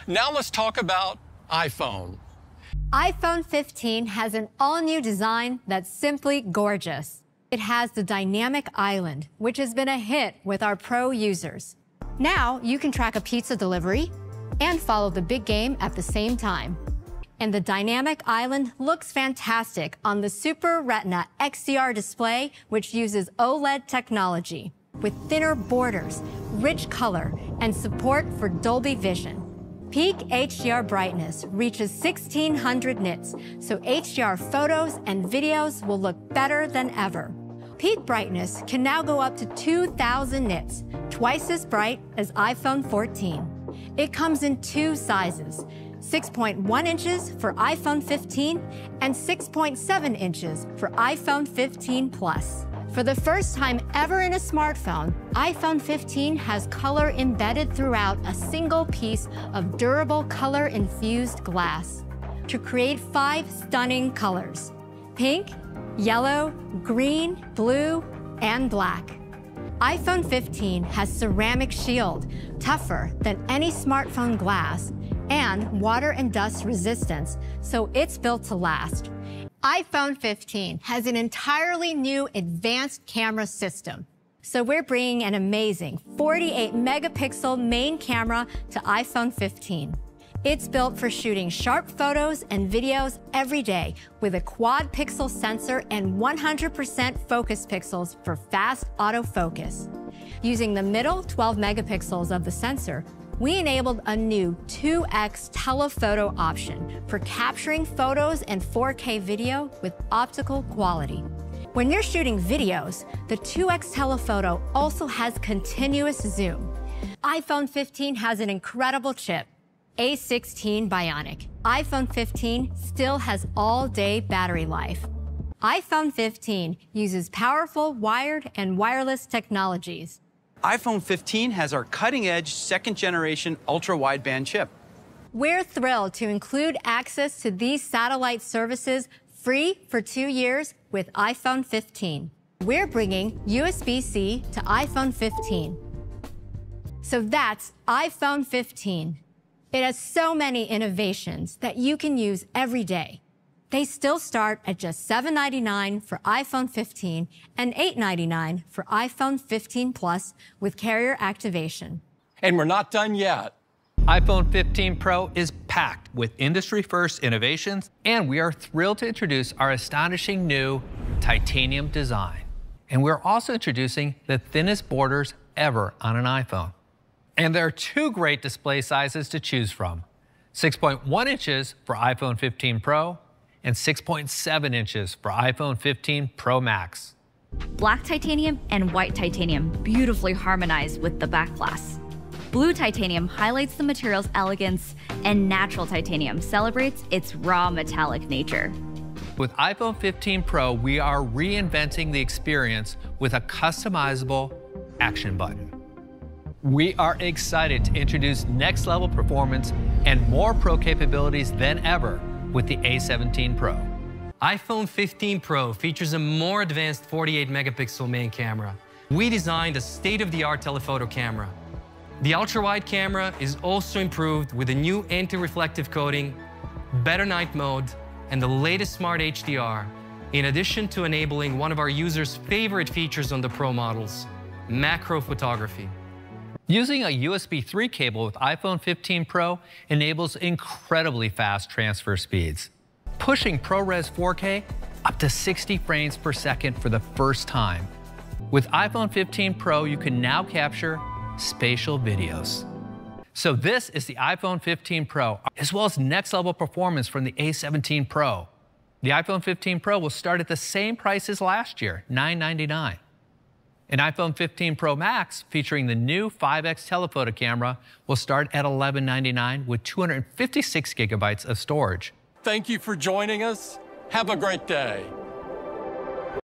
Now let's talk about iPhone. iPhone 15 has an all-new design that's simply gorgeous. It has the dynamic island, which has been a hit with our pro users. Now you can track a pizza delivery and follow the big game at the same time. And the dynamic island looks fantastic on the Super Retina XDR display, which uses OLED technology with thinner borders, rich color, and support for Dolby Vision. Peak HDR brightness reaches 1600 nits, so HDR photos and videos will look better than ever. Peak brightness can now go up to 2000 nits, twice as bright as iPhone 14. It comes in two sizes, 6.1 inches for iPhone 15 and 6.7 inches for iPhone 15 Plus. For the first time ever in a smartphone, iPhone 15 has color embedded throughout a single piece of durable color-infused glass to create 5 stunning colors: pink, yellow, green, blue, and black. iPhone 15 has ceramic shield, tougher than any smartphone glass, and water and dust resistance, so it's built to last. iPhone 15 has an entirely new advanced camera system. So we're bringing an amazing 48-megapixel main camera to iPhone 15. It's built for shooting sharp photos and videos every day with a quad-pixel sensor and 100% focus pixels for fast autofocus. Using the middle 12 megapixels of the sensor, we enabled a new 2x telephoto option for capturing photos and 4K video with optical quality. When you're shooting videos, the 2x telephoto also has continuous zoom. iPhone 15 has an incredible chip, A17 Bionic. iPhone 15 still has all-day battery life. iPhone 15 uses powerful wired and wireless technologies. iPhone 15 has our cutting-edge second-generation ultra-wideband chip. We're thrilled to include access to these satellite services free for 2 years with iPhone 15. We're bringing USB-C to iPhone 15. So that's iPhone 15. It has so many innovations that you can use every day. They still start at just $799 for iPhone 15 and $899 for iPhone 15 Plus with carrier activation. And we're not done yet. iPhone 15 Pro is packed with industry-first innovations, and we are thrilled to introduce our astonishing new titanium design. And we're also introducing the thinnest borders ever on an iPhone. And there are 2 great display sizes to choose from: 6.1 inches for iPhone 15 Pro and 6.7 inches for iPhone 15 Pro Max. Black titanium and white titanium beautifully harmonize with the back glass. Blue titanium highlights the material's elegance, and natural titanium celebrates its raw metallic nature. With iPhone 15 Pro, we are reinventing the experience with a customizable action button. We are excited to introduce next-level performance and more Pro capabilities than ever with the A17 Pro. iPhone 15 Pro features a more advanced 48-megapixel main camera. We designed a state-of-the-art telephoto camera. The ultra-wide camera is also improved with a new anti-reflective coating, better night mode, and the latest smart HDR, in addition to enabling one of our users' favorite features on the Pro models, macro photography. Using a USB 3 cable with iPhone 15 Pro enables incredibly fast transfer speeds, pushing ProRes 4K up to 60 frames per second for the first time. With iPhone 15 Pro, you can now capture spatial videos. So this is the iPhone 15 Pro, as well as next-level performance from the A17 Pro. The iPhone 15 Pro will start at the same price as last year, $999. An iPhone 15 Pro Max, featuring the new 5x telephoto camera, will start at $1199 with 256 gigabytes of storage. Thank you for joining us. Have a great day.